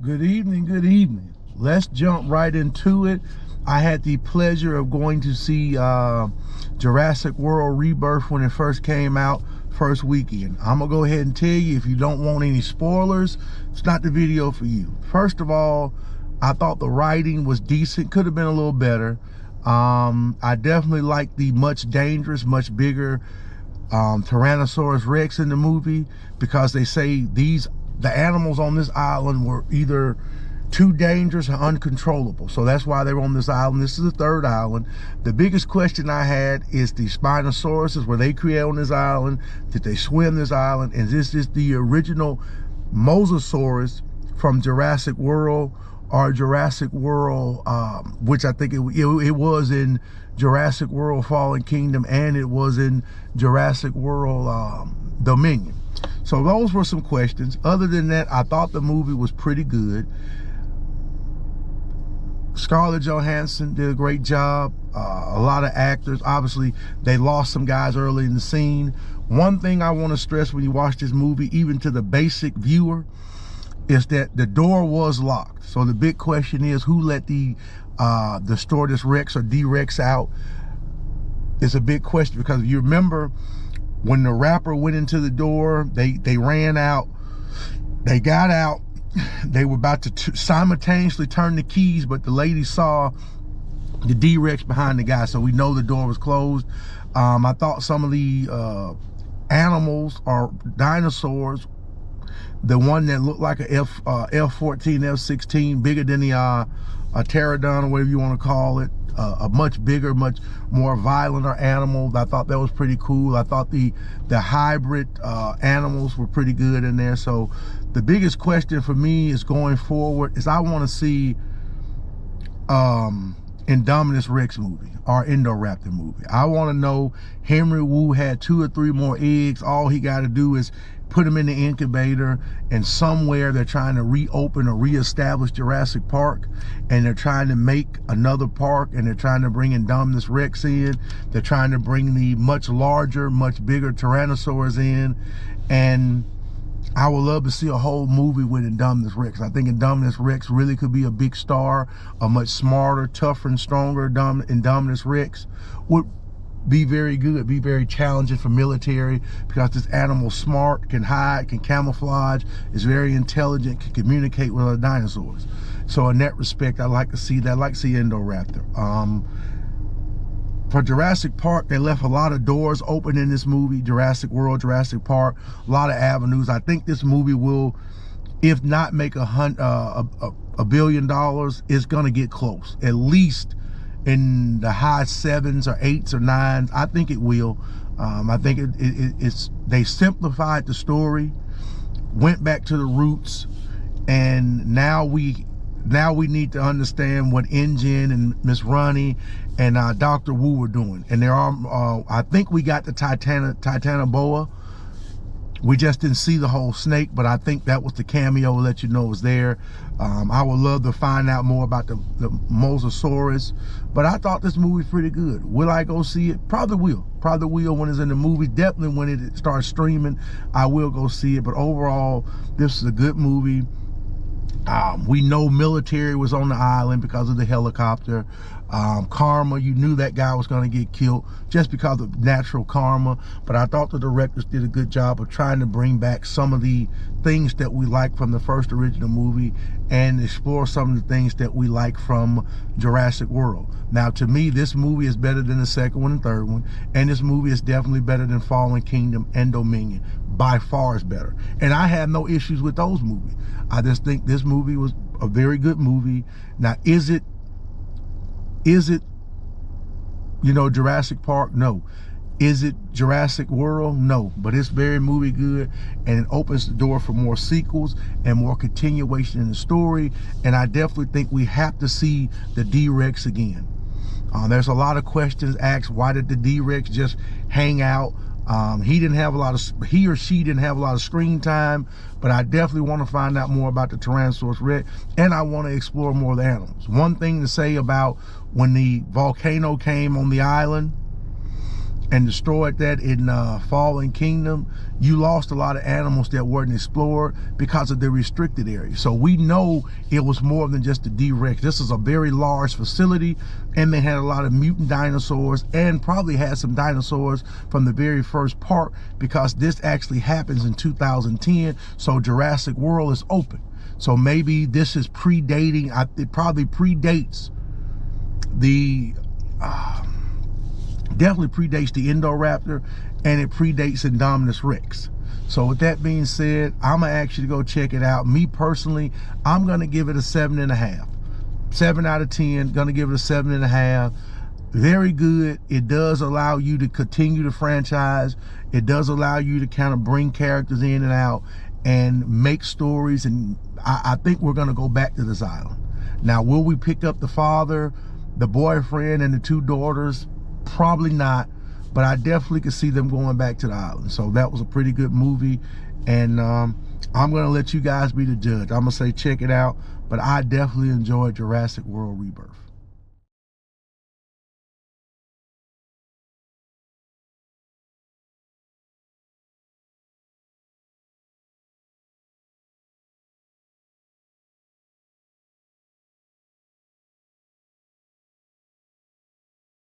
Good evening, good evening. Let's jump right into it. I had the pleasure of going to see Jurassic World Rebirth when it first came out, first weekend. I'm gonna go ahead and tell you, if you don't want any spoilers, it's not the video for you. First of all, I thought the writing was decent, could have been a little better. I definitely like the much dangerous, much bigger Tyrannosaurus Rex in the movie, because they say the animals on this island were either too dangerous or uncontrollable. So that's why they were on this island. This is the third island. The biggest question I had is the Spinosauruses, were they created on this island? Did they swim this island? And is this the original Mosasaurus from Jurassic World, or Jurassic World, which I think it was in Jurassic World Fallen Kingdom, and it was in Jurassic World Dominion. So those were some questions. Other than that, I thought the movie was pretty good. Scarlett Johansson did a great job. A lot of actors, obviously they lost some guys early in the scene. One thing I want to stress when you watch this movie, even to the basic viewer, is that the door was locked. So the big question is, who let the Stortus Rex or D-Rex out? It's a big question, because if you remember, when the rapper went into the door, they ran out, they got out, they were about to simultaneously turn the keys, but the lady saw the D-Rex behind the guy, so we know the door was closed. I thought some of the animals or dinosaurs, the one that looked like a F-14, F-16, bigger than the a pterodon, or whatever you want to call it, a much bigger, much more violent animal. I thought that was pretty cool. I thought the hybrid animals were pretty good in there. So the biggest question for me is going forward is, I want to see Indominus Rex movie or Indoraptor movie. I want to know, Henry Wu had 2 or 3 more eggs. All he got to do is put them in the incubator, and somewhere they're trying to reopen or reestablish Jurassic Park, and they're trying to make another park, and they're trying to bring Indominus Rex in. They're trying to bring the much larger, much bigger Tyrannosaurs in, and I would love to see a whole movie with Indominus Rex. I think Indominus Rex really could be a big star. A much smarter, tougher, and stronger Indominus Rex would be very good, be very challenging for military, because this animal's smart, can hide, can camouflage, is very intelligent, can communicate with other dinosaurs. So in that respect, I'd like to see that. I'd like to see Indoraptor. For Jurassic Park, they left a lot of doors open in this movie. Jurassic World, Jurassic Park, a lot of avenues. I think this movie will, if not make $1 billion, it's gonna get close, at least in the high 7s or 8s or 9s. I think it will. I think they simplified the story, went back to the roots, and now we need to understand what InGen and Miss Ronnie and Dr. Wu were doing. And there are, I think we got the Titanoboa. We just didn't see the whole snake, but I think that was the cameo to let you know it was there. I would love to find out more about the Mosasaurus, but I thought this movie was pretty good. Will I go see it? Probably will. Probably will when it's in the movie. Definitely when it starts streaming, I will go see it. But overall, this is a good movie. We know military was on the island because of the helicopter. Karma, you knew that guy was going to get killed just because of natural karma. But I thought the directors did a good job of trying to bring back some of the things that we like from the first original movie, and explore some of the things that we like from Jurassic World. Now, to me, this movie is better than the second one and third one, and this movie is definitely better than Fallen Kingdom and Dominion. By far is better. And I have no issues with those movies. I just think this movie was a very good movie. Now, is it, you know, Jurassic Park? No. Is it Jurassic World? No. But it's very movie good, and it opens the door for more sequels and more continuation in the story. And I definitely think we have to see the D-Rex again. There's a lot of questions asked. Why did the D-Rex just hang out? He or she didn't have a lot of screen time, but I definitely want to find out more about the Tyrannosaurus Rex, and I want to explore more of the animals. One thing to say about when the volcano came on the island, and destroyed that in Fallen Kingdom, you lost a lot of animals that weren't explored because of the restricted area. So we know it was more than just a D-Rex. This is a very large facility, and they had a lot of mutant dinosaurs, and probably had some dinosaurs from the very first part, because this actually happens in 2010. So Jurassic World is open. So maybe this is predating, it probably predates the definitely predates the Indoraptor, and it predates Indominus Rex. So with that being said, I'm gonna ask you to go check it out. Me personally, I'm gonna give it a 7.5. 7 out of 10, gonna give it a 7.5. Very good. It does allow you to continue the franchise. It does allow you to kind of bring characters in and out and make stories, and I think we're gonna go back to this island. Now, will we pick up the father, the boyfriend, and the 2 daughters? Probably not, but I definitely could see them going back to the island. So that was a pretty good movie, and I'm gonna let you guys be the judge. I'm gonna say check it out, but I definitely enjoyed Jurassic World Rebirth.